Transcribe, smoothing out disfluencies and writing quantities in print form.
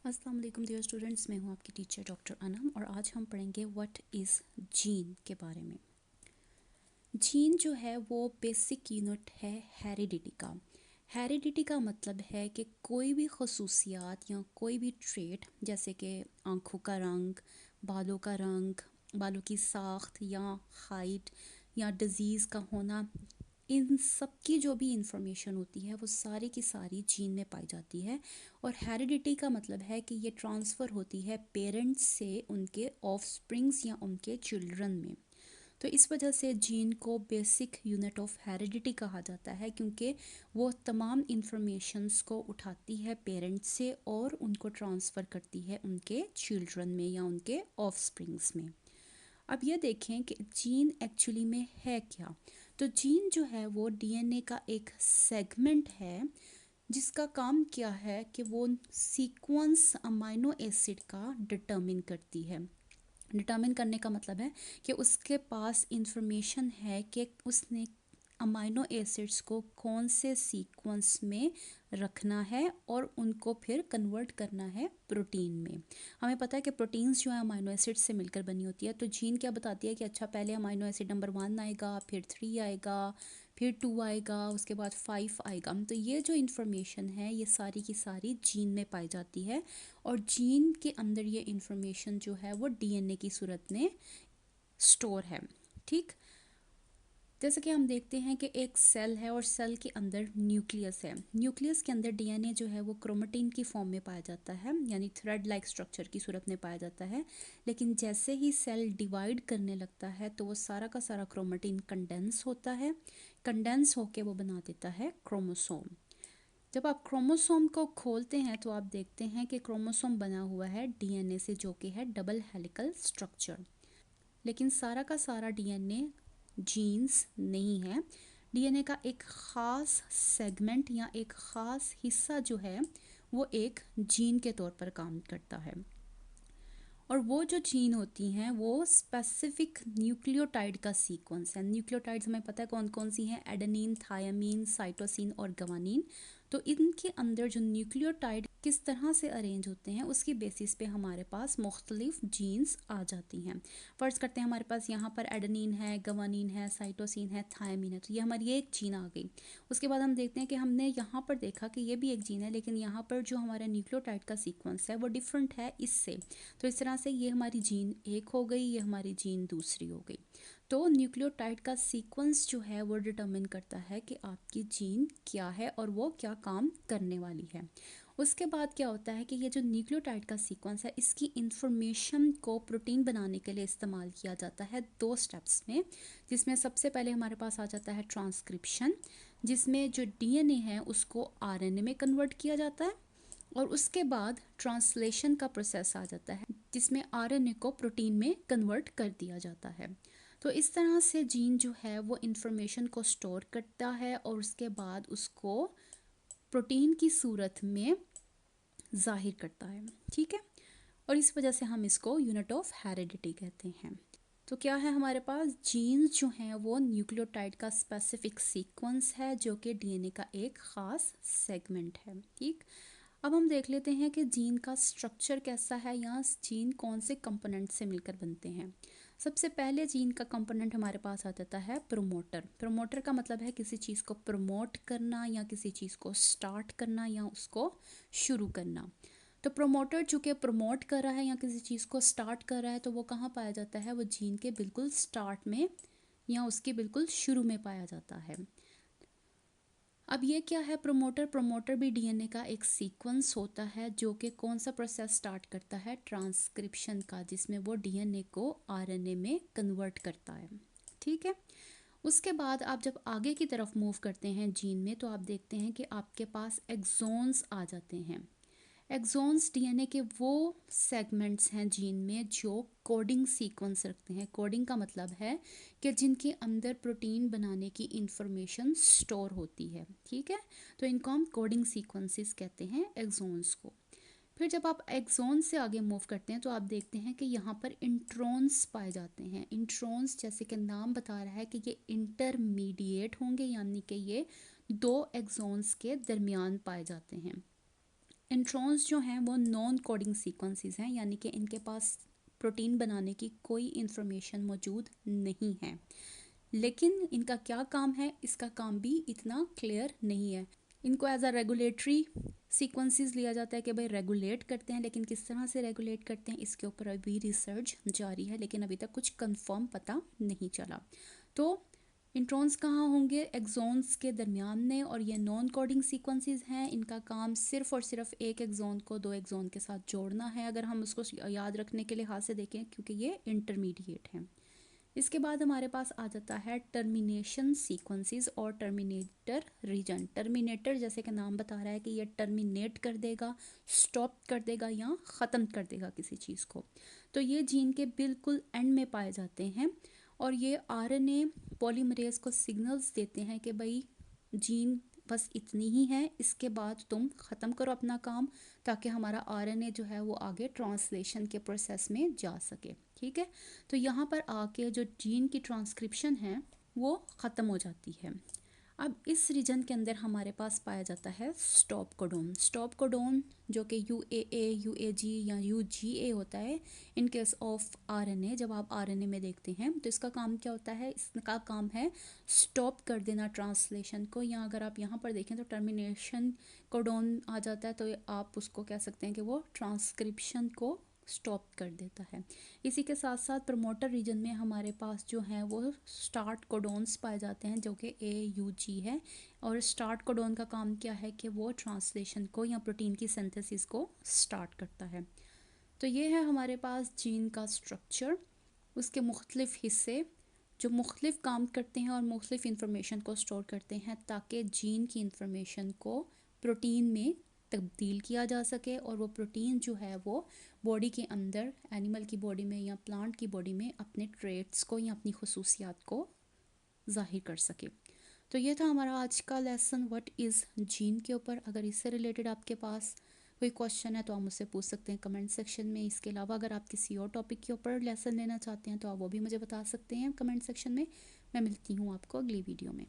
अस्सलाम वालेकुम dear students, मैं हूं आपकी टीचर डॉक्टर अनम और आज हम पढ़ेंगे व्हाट इज़ जीन के बारे में। जीन जो है वो बेसिक यूनिट है हेरिडिटी का। हेरिडिटी का मतलब है कि कोई भी खसूसियात या कोई भी ट्रेट जैसे कि आँखों का रंग, बालों का रंग, बालों की साख्त या हाइट या डिज़ीज़ का होना, इन सब की जो भी इंफॉर्मेशन होती है वो सारी की सारी जीन में पाई जाती है। और हेरिडिटी का मतलब है कि ये ट्रांसफ़र होती है पेरेंट्स से उनके ऑफस्प्रिंग्स या उनके चिल्ड्रन में। तो इस वजह से जीन को बेसिक यूनिट ऑफ हेरिडिटी कहा जाता है, क्योंकि वो तमाम इंफॉर्मेशंस को उठाती है पेरेंट्स से और उनको ट्रांसफ़र करती है उनके चिल्ड्रन में या उनके ऑफस्प्रिंग्स में। अब ये देखें कि जीन एक्चुअली में है क्या। तो जीन जो है वो डीएनए का एक सेगमेंट है जिसका काम क्या है कि वो सीक्वेंस अमाइनो एसिड का डिटर्मिन करती है। डिटर्मिन करने का मतलब है कि उसके पास इंफॉर्मेशन है कि उसने अमाइनो एसिड्स को कौन से सीक्वेंस में रखना है और उनको फिर कन्वर्ट करना है प्रोटीन में। हमें पता है कि प्रोटीन्स जो है अमाइनो एसिड से मिलकर बनी होती है। तो जीन क्या बताती है कि अच्छा पहले अमाइनो एसिड नंबर 1 आएगा, फिर 3 आएगा, फिर 2 आएगा, उसके बाद 5 आएगा। तो ये जो इन्फॉर्मेशन है ये सारी की सारी जीन में पाई जाती है और जीन के अंदर ये इन्फॉर्मेशन जो है वो डीएनए की सूरत में स्टोर है। ठीक, जैसे कि हम देखते हैं कि एक सेल है और सेल के अंदर न्यूक्लियस है। न्यूक्लियस के अंदर डीएनए जो है वो क्रोमेटिन की फॉर्म में पाया जाता है, यानी थ्रेड लाइक स्ट्रक्चर की सूरत में पाया जाता है। लेकिन जैसे ही सेल डिवाइड करने लगता है तो वो सारा का सारा क्रोमेटिन कंडेंस होता है। कंडेंस होके वो बना देता है क्रोमोसोम। जब आप क्रोमोसोम को खोलते हैं तो आप देखते हैं कि क्रोमोसोम बना हुआ है डीएनए से, जो कि है डबल हेलिकल स्ट्रक्चर। लेकिन सारा का सारा डीएनए जीन्स नहीं है। डीएनए का एक ख़ास सेगमेंट या एक ख़ास हिस्सा जो है वो एक जीन के तौर पर काम करता है। और वो जो जीन होती हैं वो स्पेसिफिक न्यूक्लियोटाइड का सीक्वेंस है। न्यूक्लियोटाइड्स हमें पता है कौन कौन सी हैं, एडेनिन, थायमीन, साइटोसिन और गवानीन। तो इनके अंदर जो न्यूक्लियोटाइड किस तरह से अरेंज होते हैं उसकी बेसिस पे हमारे पास मुख्तलिफ जीन्स आ जाती हैं। फ़र्ज़ करते हैं हमारे पास यहाँ पर एडेनिन है, गवानीन है, साइटोसिन है, थायमीन है, तो ये हमारी एक जीन आ गई। उसके बाद हम देखते हैं कि हमने यहाँ पर देखा कि ये भी एक जीन है, लेकिन यहाँ पर जो हमारा न्यूक्लियोटाइड का सीक्वेंस है वो डिफरेंट है इससे। तो इस तरह से ये हमारी जीन एक हो गई, ये हमारी जीन दूसरी हो गई। तो न्यूक्लियोटाइड का सीक्वेंस जो है वो डिटरमिन करता है कि आपकी जीन क्या है और वो क्या काम करने वाली है। उसके बाद क्या होता है कि ये जो न्यूक्लियोटाइड का सीक्वेंस है इसकी इंफॉर्मेशन को प्रोटीन बनाने के लिए इस्तेमाल किया जाता है 2 स्टेप्स में, जिसमें सबसे पहले हमारे पास आ जाता है ट्रांसक्रिप्शन, जिसमें जो डीएनए है उसको आरएनए में कन्वर्ट किया जाता है। और उसके बाद ट्रांसलेशन का प्रोसेस आ जाता है जिसमें आरएनए को प्रोटीन में कन्वर्ट कर दिया जाता है। तो इस तरह से जीन जो है वो इंफॉर्मेशन को स्टोर करता है और उसके बाद उसको प्रोटीन की सूरत में जाहिर करता है। ठीक है, और इस वजह से हम इसको यूनिट ऑफ हेरिडिटी कहते हैं। तो क्या है हमारे पास, जीन्स जो हैं वो न्यूक्लियोटाइड का स्पेसिफिक सीक्वेंस है जो कि डीएनए का एक ख़ास सेगमेंट है। ठीक, अब हम देख लेते हैं कि जीन का स्ट्रक्चर कैसा है या जीन कौन से कंपोनेंट से मिलकर बनते हैं। सबसे पहले जीन का कंपोनेंट हमारे पास आ जाता है प्रोमोटर। प्रोमोटर का मतलब है किसी चीज़ को प्रमोट करना या किसी चीज़ को स्टार्ट करना या उसको शुरू करना। तो प्रोमोटर चूँकि प्रमोट कर रहा है या किसी चीज़ को स्टार्ट कर रहा है तो वो कहाँ पाया जाता है, वो जीन के बिल्कुल स्टार्ट में या उसके बिल्कुल शुरू में पाया जाता है। अब ये क्या है प्रोमोटर, प्रोमोटर भी डीएनए का एक सीक्वेंस होता है जो कि कौन सा प्रोसेस स्टार्ट करता है, ट्रांसक्रिप्शन का, जिसमें वो डीएनए को आरएनए में कन्वर्ट करता है। ठीक है, उसके बाद आप जब आगे की तरफ मूव करते हैं जीन में तो आप देखते हैं कि आपके पास एक्सोन्स आ जाते हैं। एक्सोन्स डीएनए के वो सेगमेंट्स हैं जीन में जो कोडिंग सीक्वेंस रखते हैं। कोडिंग का मतलब है कि जिनके अंदर प्रोटीन बनाने की इंफॉर्मेशन स्टोर होती है। ठीक है, तो इनको हम कोडिंग सीक्वेंसेस कहते हैं एक्सोन्स को। फिर जब आप एक्सोन से आगे मूव करते हैं तो आप देखते हैं कि यहाँ पर इंट्रॉन्स पाए जाते हैं। इंट्रॉन्स जैसे कि नाम बता रहा है कि ये इंटरमीडिएट होंगे, यानी कि ये 2 एक्सोन्स के दरमियान पाए जाते हैं। इंट्रॉन्स जो हैं वो नॉन कोडिंग सीक्वेंसेस हैं, यानी कि इनके पास प्रोटीन बनाने की कोई इंफॉर्मेशन मौजूद नहीं है। लेकिन इनका क्या काम है, इसका काम भी इतना क्लियर नहीं है। इनको एज अ रेगुलेटरी सीक्वेंसेस लिया जाता है कि भाई रेगुलेट करते हैं, लेकिन किस तरह से रेगुलेट करते हैं इसके ऊपर अभी रिसर्च जारी है, लेकिन अभी तक कुछ कंफर्म पता नहीं चला। तो इंट्रॉन्स कहाँ होंगे, एक्सॉन्स के दरमियान में, और ये नॉन कोडिंग सीक्वेंसेस हैं। इनका काम सिर्फ और सिर्फ एक एक्सॉन को दो एक्सॉन के साथ जोड़ना है, अगर हम उसको याद रखने के लिहाज से देखें, क्योंकि ये इंटरमीडिएट हैं। इसके बाद हमारे पास आ जाता है टर्मिनेशन सीक्वेंसेस और टर्मिनेटर रीजन। टर्मिनेटर जैसे कि नाम बता रहा है कि ये टर्मिनेट कर देगा, स्टॉप कर देगा या ख़त्म कर देगा किसी चीज़ को। तो ये जीन के बिल्कुल एंड में पाए जाते हैं, और ये आरएनए पॉलीमरेज को सिग्नल्स देते हैं कि भाई जीन बस इतनी ही है, इसके बाद तुम ख़त्म करो अपना काम, ताकि हमारा आरएनए जो है वो आगे ट्रांसलेशन के प्रोसेस में जा सके। ठीक है, तो यहाँ पर आके जो जीन की ट्रांसक्रिप्शन है वो ख़त्म हो जाती है। अब इस रीजन के अंदर हमारे पास पाया जाता है स्टॉप कोडोन। स्टॉप कोडोन जो कि UAA, UAG या UGA होता है इन केस ऑफ आरएनए। जब आप आरएनए में देखते हैं तो इसका काम क्या होता है, इसका काम है स्टॉप कर देना ट्रांसलेशन को, या अगर आप यहाँ पर देखें तो टर्मिनेशन कोडोन आ जाता है, तो आप उसको कह सकते हैं कि वो ट्रांसक्रिप्शन को स्टॉप कर देता है। इसी के साथ साथ प्रमोटर रीजन में हमारे पास जो है वो स्टार्ट कोडोन्स पाए जाते हैं, जो कि AUG है। और स्टार्ट कोडोन का काम क्या है कि वो ट्रांसलेशन को या प्रोटीन की सिंथेसिस को स्टार्ट करता है। तो ये है हमारे पास जीन का स्ट्रक्चर, उसके मुख्तलिफ हिस्से जो मुख्तलिफ काम करते हैं और मुख्तलिफ इंफॉर्मेशन को स्टोर करते हैं, ताकि जीन की इंफॉर्मेशन को प्रोटीन में तब्दील किया जा सके, और वो प्रोटीन जो है वो बॉडी के अंदर, एनिमल की बॉडी में या प्लांट की बॉडी में अपने ट्रेट्स को या अपनी खसूसियात को ज़ाहिर कर सके। तो ये था हमारा आज का लेसन व्हाट इज़ जीन के ऊपर। अगर इससे रिलेटेड आपके पास कोई क्वेश्चन है तो आप मुझसे पूछ सकते हैं कमेंट सेक्शन में। इसके अलावा अगर आप किसी और टॉपिक के ऊपर लेसन लेना चाहते हैं तो आप वो भी मुझे बता सकते हैं कमेंट सेक्शन में। मैं मिलती हूँ आपको अगली वीडियो में।